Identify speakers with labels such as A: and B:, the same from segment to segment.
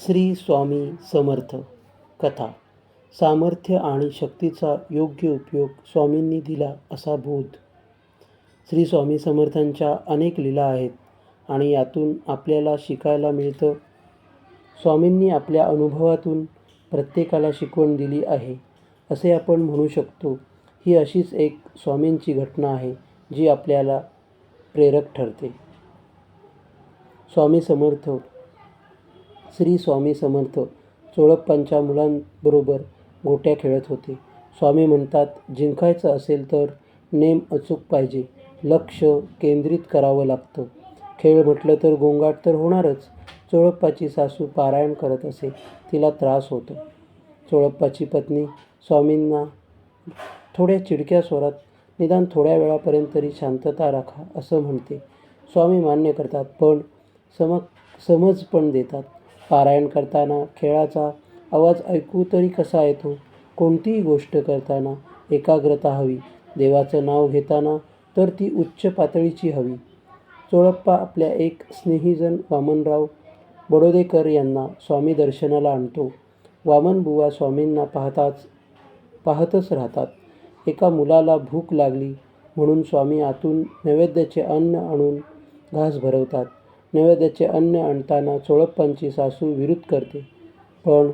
A: श्री स्वामी समर्थ कथा. सामर्थ्य आणि शक्तीचा योग्य उपयोग स्वामींनी दिला असा बोध. श्री स्वामी समर्थांच्या अनेक लीला आहेत आणि यातून आपल्याला शिकायला मिळतं. स्वामींनी आपल्या अनुभवातून प्रत्येकाला शिकवण दिली आहे असे आपण म्हणू शकतो. ही अशीच एक स्वामींची घटना आहे जी आपल्याला प्रेरक ठरते. स्वामी समर्थ. श्री स्वामी समर्थ चोळप्पांच्या मुलांबरोबर गोट्या खेळत होते. स्वामी म्हणतात, जिंकायचं असेल तर नेम अचूक पाहिजे, लक्ष केंद्रित करावं लागतं. खेळ म्हटलं तर गोंगाट तर होणारच. चोळप्पाची सासू पारायण करत असे. तिला त्रास होतो. चोळप्पाची पत्नी स्वामींना थोड्या चिडक्या स्वरात निदान थोड्या वेळापर्यंत तरी शांतता राखा असं म्हणते. स्वामी मान्य करतात, पण समज पण देतात. पारायण करताना खेळाचा आवाज ऐकू तरी कसा येतो? कोणतीही गोष्ट करताना एकाग्रता हवी. देवाचं नाव घेताना तर ती उच्च पातळीची हवी. चोळप्पा आपल्या एक स्नेहीजन वामनराव बडोदेकर यांना स्वामी दर्शनाला आणतो. वामनबुवा स्वामींना पाहतच राहतात. एका मुलाला भूक लागली म्हणून स्वामी आतून नैवेद्याचे अन्न आणून घास भरवतात. नैवेद्याचे अन्न आणताना चोळप्पांची सासू विरोध करते, पण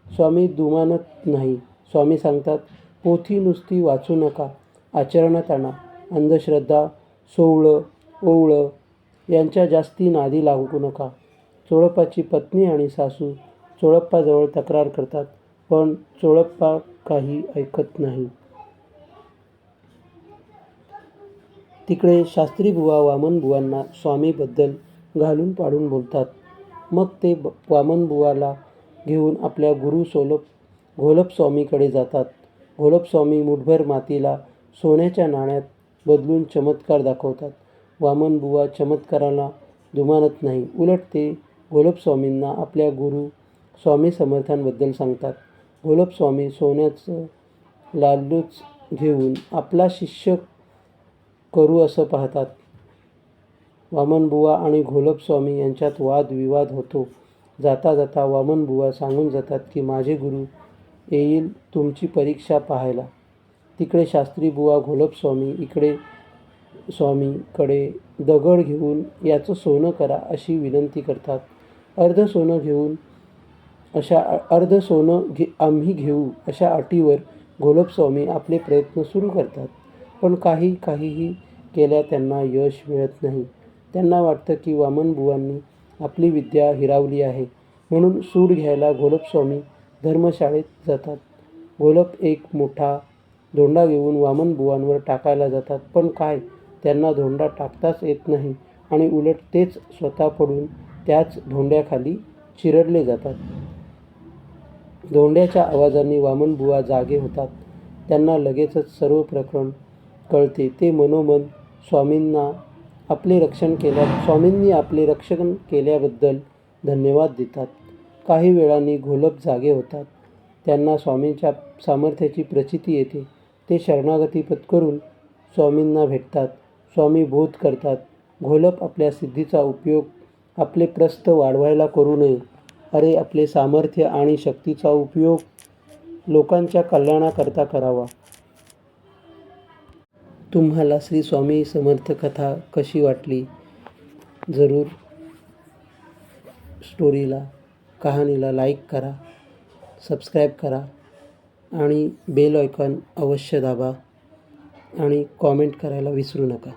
A: स्वामी दुमानत नाही. स्वामी सांगतात, पोथी नुसती वाचू नका, आचरणात आणा. अंधश्रद्धा, सोवळं ओवळं यांच्या जास्ती नादी लागू नका. चोळप्पाची पत्नी आणि सासू चोळप्पाजवळ तक्रार करतात, पण चोळप्पा काही ऐकत नाही. तिकडे शास्त्रीबुवा वामनबुवांना स्वामीबद्दल घालून पाडून बोलतात. मग ते वामनबुवाला घेऊन आपल्या गुरु घोलपस्वामीकडे जातात. घोलपस्वामी मुठभर मातीला सोन्याच्या नाण्यात बदलून चमत्कार दाखवतात. वामनबुवा चमत्काराला दुमानत नाही. उलट ते घोलपस्वामींना आपल्या गुरु स्वामी समर्थांबद्दल सांगतात. घोलपस्वामी सोन्याचं लालूच घेऊन आपला शिष्य करू असं पाहतात. वामनबुवा आणि घोलपस्वामी यांच्यात वादविवाद होतो. जाता जाता वामनबुवा सांगून जातात की माझे गुरु येईल तुमची परीक्षा पाहायला. तिकडे शास्त्रीबुवा स्वामीकडे दगड घेऊन याचं सोनं करा अशी विनंती करतात. अर्ध सोनं आम्ही घेऊ अशा अटीवर घोलपस्वामी आपले प्रयत्न सुरू करतात. पण काहीही केल्या त्यांना यश मिळत नाही. त्यांना वाटतं की वामनबुवांनी आपली विद्या हिरावली आहे, म्हणून सूड घ्यायला घोलपस्वामी धर्मशाळेत जातात. घोलप एक मोठा धोंडा घेऊन वामनबुवांवर टाकायला जातात, पण त्यांना धोंडा टाकताच येत नाही आणि उलट तेच स्वतः पडून त्याच धोंड्याखाली चिरडले जातात. धोंड्याच्या आवाजाने वामनबुवा जागे होतात. त्यांना लगेचच सर्व प्रकरण कळते. ते मनोमन स्वामींनी आपले रक्षण केल्याबद्दल धन्यवाद देतात. काही वेळांनी घोलप जागे होतात. त्यांना स्वामींच्या सामर्थ्याची प्रचिती येते. ते शरणागती पत्करून स्वामींना भेटतात. स्वामी बोध करतात, घोलप आपल्या सिद्धीचा उपयोग आपले प्रस्थ वाढवायला करू नये. अरे, आपले सामर्थ्य आणि शक्तीचा उपयोग लोकांच्या कल्याणाकरता करावा. तुम्हाला श्री स्वामी समर्थ कथा कशी वाटली? जरूर कहाणीला लाईक करा, सबस्क्राईब करा आणि बेल आयकॉन अवश्य दाबा आणि कॉमेंट करायला विसरू नका.